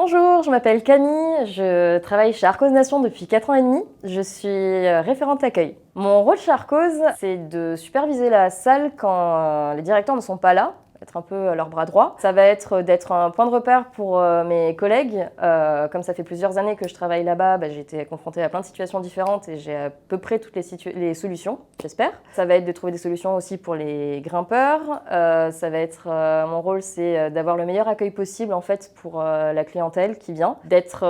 Bonjour, je m'appelle Camille, je travaille chez Arcos Nation depuis 4 ans et demi. Je suis référente accueil. Mon rôle chez Arcos, c'est de superviser la salle quand les directeurs ne sont pas là, être un peu leur bras droit. Ça va être d'être un point de repère pour mes collègues. Comme ça fait plusieurs années que je travaille là-bas, j'ai été confrontée à plein de situations différentes et j'ai à peu près toutes les solutions, j'espère. Ça va être de trouver des solutions aussi pour les grimpeurs. Ça va être mon rôle, c'est d'avoir le meilleur accueil possible en fait pour la clientèle qui vient, d'être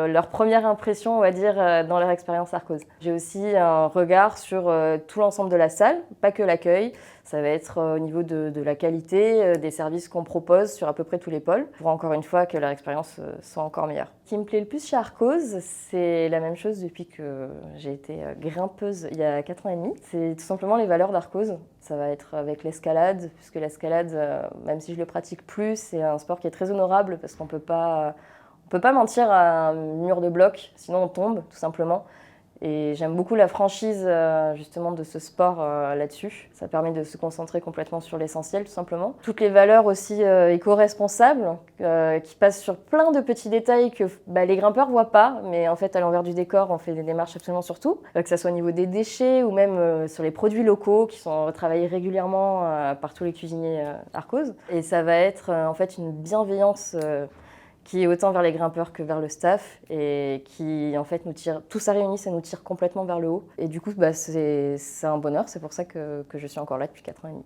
leur première impression, on va dire, dans leur expérience Arcos. J'ai aussi un regard sur tout l'ensemble de la salle, pas que l'accueil. Ça va être au niveau de la qualité des services qu'on propose sur à peu près tous les pôles, pour encore une fois que leur expérience soit encore meilleure. Ce qui me plaît le plus chez Arcos, c'est la même chose depuis que j'ai été grimpeuse il y a 4 ans et demi. C'est tout simplement les valeurs d'Arcos. Ça va être avec l'escalade, puisque l'escalade, même si je le pratique plus, c'est un sport qui est très honorable parce qu'on peut pas mentir à un mur de bloc, sinon on tombe tout simplement. Et j'aime beaucoup la franchise justement de ce sport là-dessus. Ça permet de se concentrer complètement sur l'essentiel tout simplement. Toutes les valeurs aussi éco-responsables qui passent sur plein de petits détails que les grimpeurs voient pas, mais en fait à l'envers du décor on fait des démarches absolument sur tout, que ça soit au niveau des déchets ou même sur les produits locaux qui sont retravaillés régulièrement par tous les cuisiniers Arcos. Et ça va être en fait une bienveillance qui est autant vers les grimpeurs que vers le staff et qui en fait nous tire, tout ça réuni, ça nous tire complètement vers le haut. Et du coup, c'est un bonheur, c'est pour ça que je suis encore là depuis 4 ans et demi.